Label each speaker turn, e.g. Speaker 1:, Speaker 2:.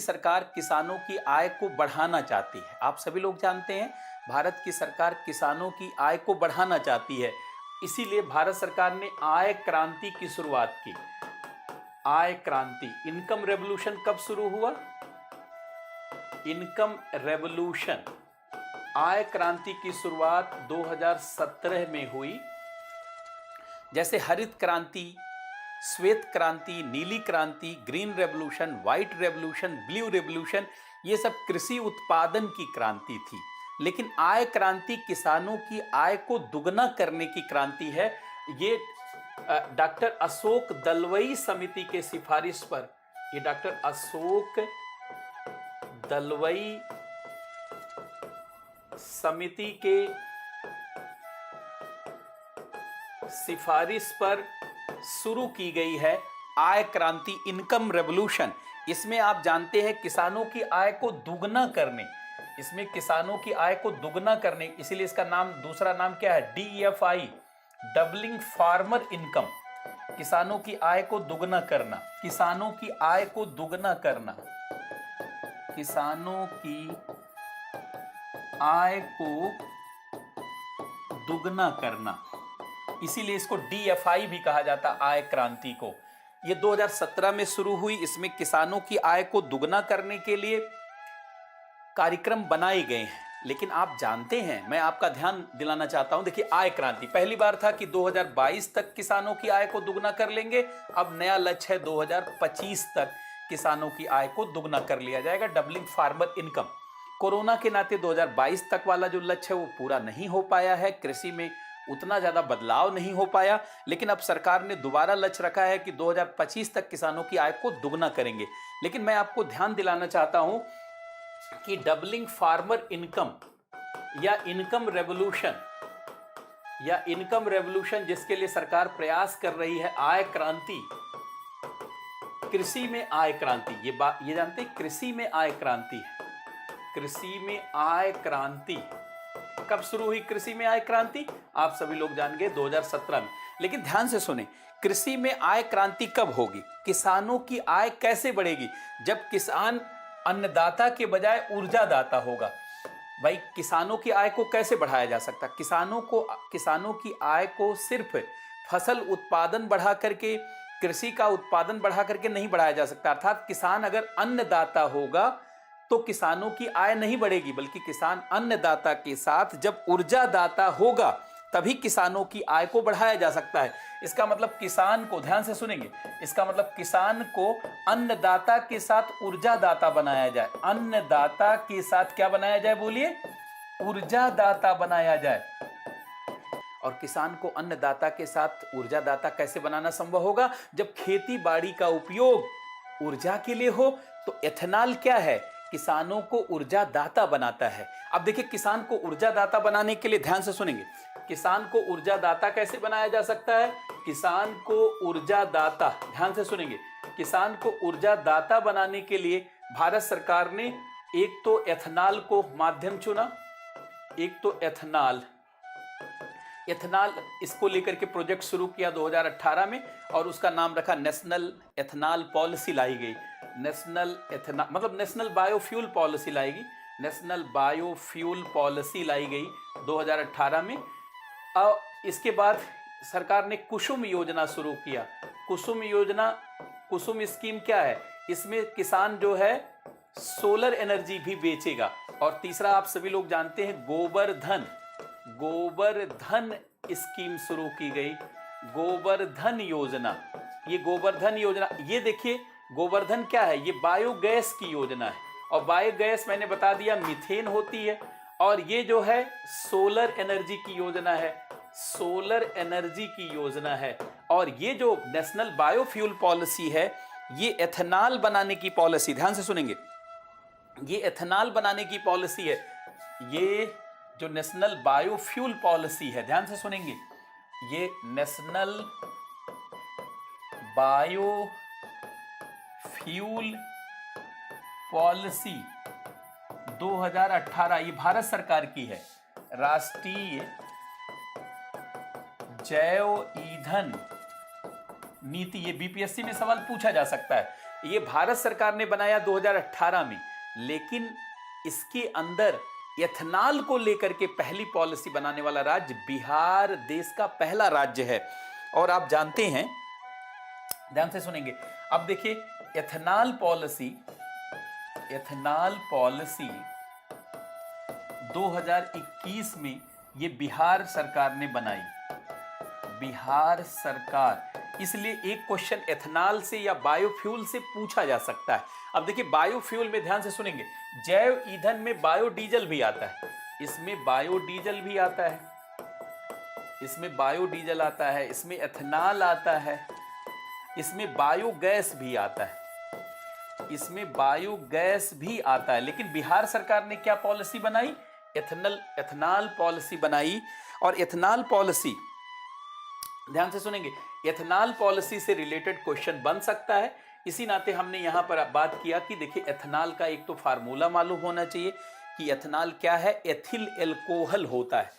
Speaker 1: सरकार किसानों की आय को बढ़ाना चाहती है। आप सभी लोग जानते हैं भारत की सरकार किसानों की आय को बढ़ाना चाहती है। इसीलिए भारत सरकार ने आय क्रांति की शुरुआत की। आय क्रांति, इनकम रेवोल्यूशन कब शुरू हुआ? इनकम रेवोल्यूशन, आय क्रांति की शुरुआत 2017 में हुई। जैसे हरित क्रांति, श्वेत क्रांति, नीली क्रांति, green revolution, white revolution, blue revolution, ये सब कृषि उत्पादन की क्रांति थी। लेकिन आय क्रांति किसानों की आय को दुगना करने की क्रांति है। ये डॉक्टर अशोक दलवई समिति के सिफारिश पर, ये डॉक्टर अशोक दलवई समिति के सिफारिश पर शुरू की गई है आय क्रांति, इनकम रेवोल्यूशन। इसमें आप जानते हैं किसानों की आय को दुगना करने, इसमें किसानों की आय को दुगना करने, इसीलिए इसका नाम, दूसरा नाम क्या है? DFI, doubling farmer income. किसानों की आय को दुगना करना, किसानों की आय को दुगना करना, किसानों की आय को दुगना करना, इसीलिए इसको DFI भी कहा जाता, आय क्रांति को। ये 2017 में शुरू हुई। इसमें किसानों की आय को दुगना करने के लिए कार्यक्रम बनाए गए हैं। लेकिन आप जानते हैं, मैं आपका ध्यान दिलाना चाहता हूं, देखिए आय क्रांति पहली बार था कि 2022 तक किसानों की आय को दुगना कर लेंगे। अब नया लक्ष्य है 2025 तक किसानों की आय को दुगना कर लिया जाएगा, डबलिंग फार्मर इनकम। कोरोना के नाते 2022 तक वाला जो लक्ष्य है वो पूरा नहीं हो पाया है, कृषि में उतना ज़्यादा बदलाव नहीं हो पाया। लेकिन अब सरकार ने दोबारा लक्ष्य रखा है कि 2025 तक किसानों की आय को दुगना करेंगे। लेकिन मैं आपको ध्यान दिलाना चाहता हूं कि डबलिंग फार्मर इनकम या इनकम रेवोल्यूशन जिसके लिए सरकार प्रयास कर रही है, आय क्रांति, कृषि में आय क्रांति, ये जानते हैं कृषि में आय क्रांति है। कृषि में आय क्रांति कब शुरू हुई? कृषि में आय क्रांति आप सभी लोग जान गए 2017 में। लेकिन ध्यान से सुने, कृषि में आय क्रांति कब होगी? किसानों की आय कैसे बढ़ेगी? जब किसान अन्नदाता के बजाय ऊर्जादाता होगा। भाई किसानों की आय को कैसे बढ़ाया जा सकता? किसानों की आय को सिर्फ फसल उत्पादन बढ़ा करके, कृषि का उत्पादन बढ़ा करके नहीं बढ़ाया जा सकता। अर्थात किसान अगर अन्नदाता होगा तो किसानों की आय नहीं बढ़ेगी, बल्कि किसान अन्नदाता के साथ जब ऊर्जादाता होगा तभी किसानों की आय को बढ़ाया जा सकता है। इसका मतलब किसान को, ध्यान से सुनेंगे, इसका मतलब किसान को अन्नदाता के साथ ऊर्जादाता बनाया जाए। अन्नदाता के साथ क्या बनाया जाए? बोलिए, ऊर्जादाता बनाया जाए। और किसान को अन्नदाता के साथ ऊर्जादाता कैसे बनाना संभव होगा? जब खेती बाड़ी का उपयोग ऊर्जा के लिए हो। तो एथेनॉल क्या है? किसानों को ऊर्जादाता बनाता है। अब देखिए, किसान को ऊर्जादाता बनाने के लिए, ध्यान से सुनेंगे, किसान को ऊर्जादाता कैसे बनाया जा सकता है? किसान को ऊर्जादाता, ध्यान से सुनेंगे, किसान को ऊर्जादाता बनाने के लिए भारत सरकार ने एक तो एथेनॉल को माध्यम चुना, एक तो एथेनॉल इसको लेकर के प्रोजेक्ट शुरू किया 2018 में, और उसका नाम रखा नेशनल एथेनॉल पॉलिसी लाई गई। नेशनल बायोफ्यूल पॉलिसी लाएगी, नेशनल बायोफ्यूल पॉलिसी लाई गई 2018 में। और इसके बाद सरकार ने कुसुम योजना शुरू किया। कुसुम स्कीम क्या है? इसमें किसान जो है सोलर एनर्जी भी बेचेगा। और तीसरा आप सभी लोग जानते हैं, गोवर्धन स्कीम शुरू की गई, गोवर्धन योजना। ये देखिए, गोवर्धन क्या है? ये बायोगैस की योजना है। और बायोगैस मैंने बता दिया मीथेन होती है। और ये जो है सोलर एनर्जी की योजना है, और ये जो नेशनल बायोफ्यूल पॉलिसी है, ये एथेनॉल बनाने की पॉलिसी, ध्यान से सुनेंगे, ये एथेनॉल बनाने की पॉलिसी है। ये जो नेशनल बायोफ्यूल पॉलिसी है, ध्यान से सुनेंगे, ये नेशनल बायोफ्यूल पॉलिसी 2018, ये भारत सरकार की है। राष्ट्रीय जैव ईंधन नीति, ये बीपीएससी में सवाल पूछा जा सकता है। ये भारत सरकार ने बनाया 2018 में, लेकिन इसके अंदर एथेनॉल को लेकर के पहली पॉलिसी बनाने वाला राज्य बिहार देश का पहला राज्य है। और आप जानते हैं, ध्यान से सुनेंगे, अब देखिए एथेनॉल पॉलिसी 2021 में ये बिहार सरकार ने बनाई, बिहार सरकार। इसलिए एक क्वेश्चन एथेनॉल से या बायोफ्यूल से पूछा जा सकता है। अब देखिए बायोफ्यूल में ध्यान से सुनेंगे, जैव ईंधन में बायोडीजल भी आता है, इसमें बायोडीजल भी आता है, इसमें बायोडीजल आता है, इसमें एथेनॉल आता है, इसमें बायोगैस भी आता है, इसमें बायोगैस भी आता है। लेकिन बिहार सरकार ने क्या पॉलिसी बनाई? एथेनॉल पॉलिसी बनाई। और एथेनॉल पॉलिसी, ध्यान से सुनेंगे, एथेनॉल पॉलिसी से रिलेटेड क्वेश्चन बन सकता है। इसी नाते हमने यहां पर बात किया कि देखिए एथेनॉल का एक तो फार्मूला मालूम होना चाहिए कि एथेनॉल क्या है, एथिल एल्कोहल होता है।